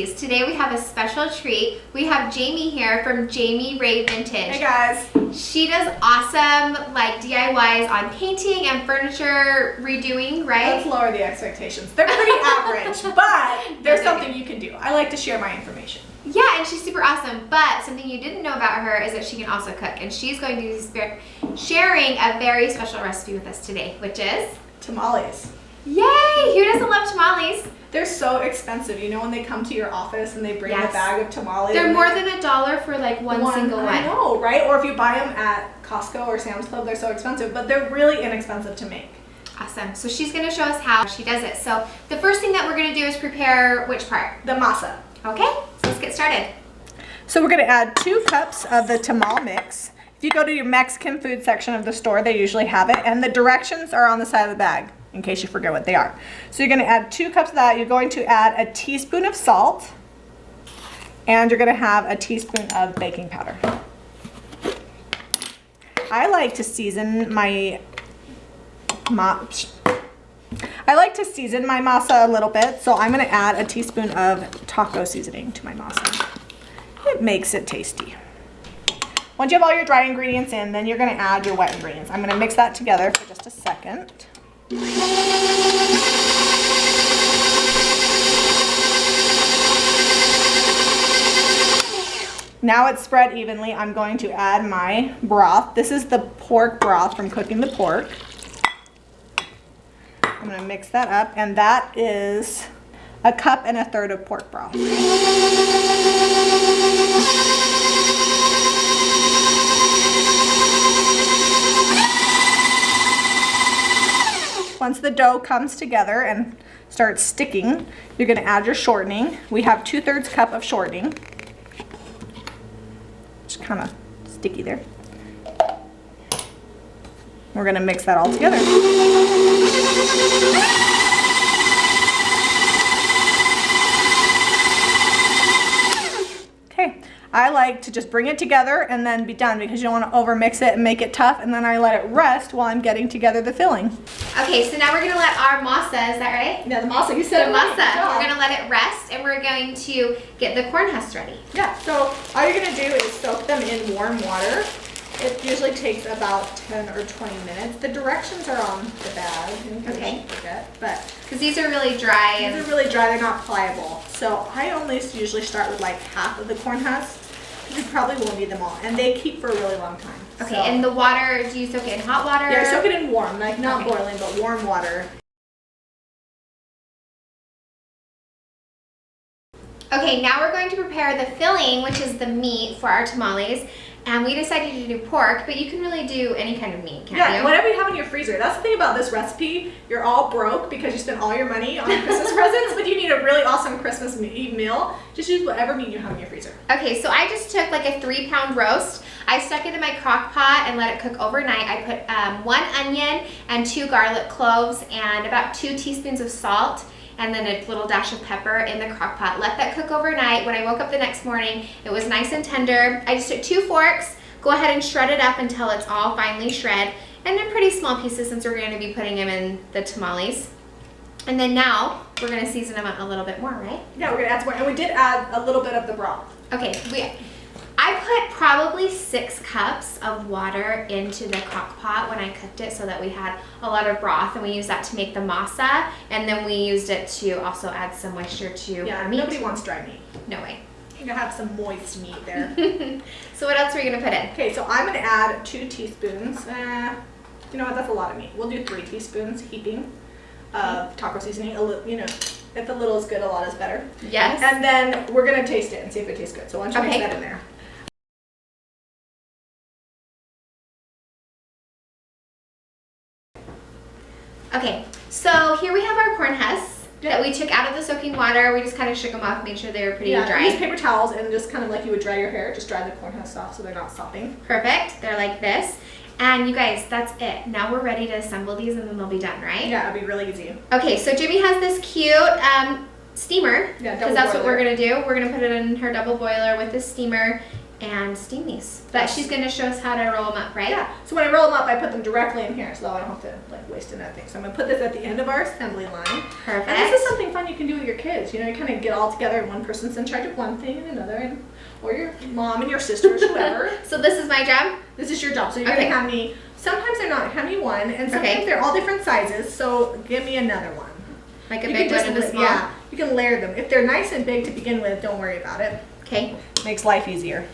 besties. Today we have a special treat. We have Jami here from Jami Ray Vintage. Hey guys. She does awesome like DIYs on painting and furniture redoing, right? Let's lower the expectations. They're pretty average, but there's something you can do. I like to share my information. Yeah, and she's super awesome, but something you didn't know about her is that she can also cook, and she's going to be sharing a very special recipe with us today, which is? Tamales. Yay! Who doesn't love tamales? They're so expensive. You know when they come to your office and they bring a bag of tamales? They're more than $1 for like one single one. I know, right? Or if you buy them at Costco or Sam's Club, they're so expensive, but they're really inexpensive to make. Awesome. So she's going to show us how she does it. So the first thing that we're going to do is prepare which part? The masa. Okay, so let's get started. So we're going to add 2 cups of the tamale mix. If you go to your Mexican food section of the store, they usually have it, and the directions are on the side of the bag in case you forget what they are. So you're going to add 2 cups of that. You're going to add a teaspoon of salt, and you're going to have a teaspoon of baking powder. I like to season my masa a little bit, so I'm going to add a teaspoon of taco seasoning to my masa. It makes it tasty. Once you have all your dry ingredients in, then you're going to add your wet ingredients. I'm going to mix that together for just a second. Now it's spread evenly. I'm going to add my broth. This is the pork broth from cooking the pork. I'm going to mix that up, and that is 1 1/3 cups of pork broth. Once the dough comes together and starts sticking, you're going to add your shortening. We have 2/3 cup of shortening. It's kind of sticky there. We're going to mix that all together. Okay, I like to just bring it together and then be done because you don't want to over mix it and make it tough, and then I let it rest while I'm getting together the filling. Okay, so now we're going to let our masa, is that right? Yeah, the masa, you said the masa. We're going to let it rest, and we're going to get the corn husks ready. Yeah, so all you're going to do is soak them in warm water. It usually takes about 10 or 20 minutes. The directions are on the bag. Okay. Forget, but because these are really dry. These are really dry. They're not pliable. So I only usually start with like half of the corn husks. You probably won't need them all, and they keep for a really long time. Okay, so. and the water, do you soak it in hot water? Yeah, I soak it in warm, like not boiling, but warm water. Okay, now we're going to prepare the filling, which is the meat for our tamales. And we decided to do pork, but you can really do any kind of meat, can't you? Yeah, whatever you have in your freezer. That's the thing about this recipe. You're all broke because you spent all your money on Christmas presents, but you need a really awesome Christmas Eve meal. Just use whatever meat you have in your freezer. Okay, so I just took like a 3-pound roast. I stuck it in my crock pot and let it cook overnight. I put 1 onion and 2 garlic cloves and about 2 teaspoons of salt, and then a little dash of pepper in the crock pot. Let that cook overnight. When I woke up the next morning, it was nice and tender. I just took 2 forks, go ahead and shred it up until it's all finely shred, and in pretty small pieces since we're going to be putting them in the tamales. And then now, we're going to season them a little bit more, right? Yeah, we're going to add some more, and we did add a little bit of the broth. Okay, I put probably 6 cups of water into the crock pot when I cooked it so that we had a lot of broth, and we used that to make the masa, and then we used it to also add some moisture to our meat. Nobody wants dry meat. No way. You're going to have some moist meat there. So what else are we going to put in? Okay, so I'm going to add 2 teaspoons. You know what, that's a lot of meat. We'll do 3 teaspoons heaping of taco seasoning. You know, if a little is good, a lot is better. Yes. And then we're going to taste it and see if it tastes good. So why don't you mix that in there? Okay, so here we have our corn husks that we took out of the soaking water. We just kind of shook them off, made sure they were pretty dry. Use paper towels and just kind of like you would dry your hair, just dry the corn husks off so they're not sopping. Perfect. They're like this. And you guys, that's it. Now we're ready to assemble these and then they'll be done, right? Yeah, it'll be really easy. Okay, so Jami has this cute steamer. Yeah, because that's what we're going to do. We're going to put it in her double boiler with this steamer. and steam these. But she's gonna show us how to roll them up, right? Yeah. So when I roll them up, I put them directly in here, so I don't have to like waste another thing. So I'm gonna put this at the end of our assembly line. Perfect. And this is something fun you can do with your kids. You know, you kind of get all together, and one person's in charge of one thing and another, and or your mom and your sisters, whoever. So this is my job? This is your job. So you're gonna hand me. Sometimes they're not. Hand me one, and sometimes they're all different sizes. So give me another one. Like a big one and a small? Yeah. You can layer them. If they're nice and big to begin with, don't worry about it. Okay. Makes life easier.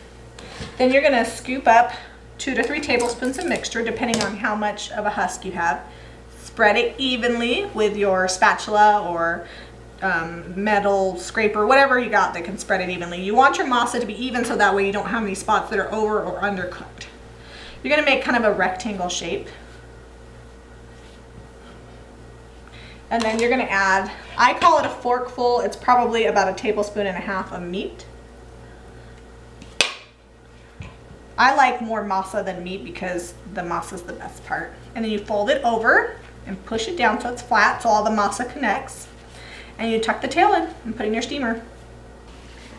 Then you're gonna scoop up 2 to 3 tablespoons of mixture, depending on how much of a husk you have. Spread it evenly with your spatula or metal scraper, whatever you got that can spread it evenly. You want your masa to be even so that way you don't have any spots that are over or undercooked. You're gonna make kind of a rectangle shape. And then you're gonna add, I call it a forkful, it's probably about 1.5 tablespoons of meat. I like more masa than meat because the masa is the best part. And then you fold it over and push it down so it's flat so all the masa connects. And you tuck the tail in and put it in your steamer.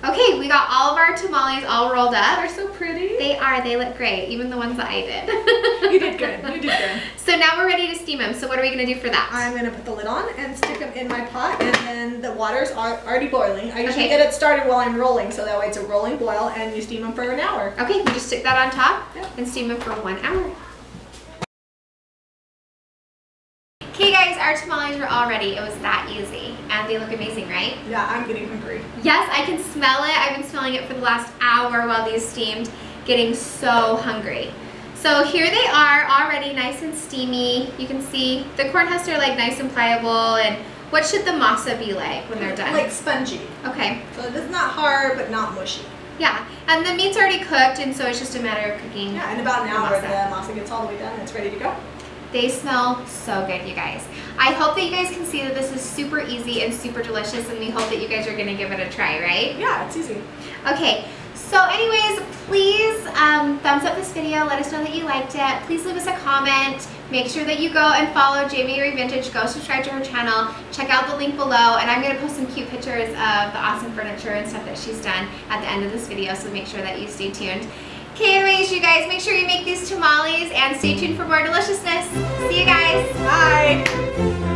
Okay, we got all of our tamales all rolled up. They're so pretty. They are, they look great, even the ones that I did. You did good, you did good. So now we're ready to steam them. So what are we gonna do for that? I'm gonna put the lid on and stick them in my pot, and then the water's already boiling. I usually get it started while I'm rolling, so that way it's a rolling boil, and you steam them for an hour. Okay, we just stick that on top and steam them for 1 hour. Okay guys, our tamales are all ready. It was that easy. And they look amazing, right? Yeah, I'm getting hungry. Yes, I can smell it. I've been smelling it for the last hour while these steamed, getting so hungry. So here they are, already nice and steamy. You can see the corn husks are like nice and pliable. And what should the masa be like when they're done? Like spongy. Okay. So it's not hard, but not mushy. Yeah, and the meat's already cooked, and so it's just a matter of cooking. Yeah, in about an hour, the masa gets all the way done and it's ready to go. They smell so good, you guys. I hope that you guys can see that this is super easy and super delicious, and we hope that you guys are gonna give it a try, right? Yeah, it's easy. Okay, so anyways, please thumbs up this video. Let us know that you liked it. Please leave us a comment. Make sure that you go and follow Jami Ray Vintage. Go subscribe to her channel. Check out the link below, and I'm gonna post some cute pictures of the awesome furniture and stuff that she's done at the end of this video, so make sure that you stay tuned. Okay, anyways, you guys, make sure you make these tamales and stay tuned for more deliciousness. See you guys. Bye.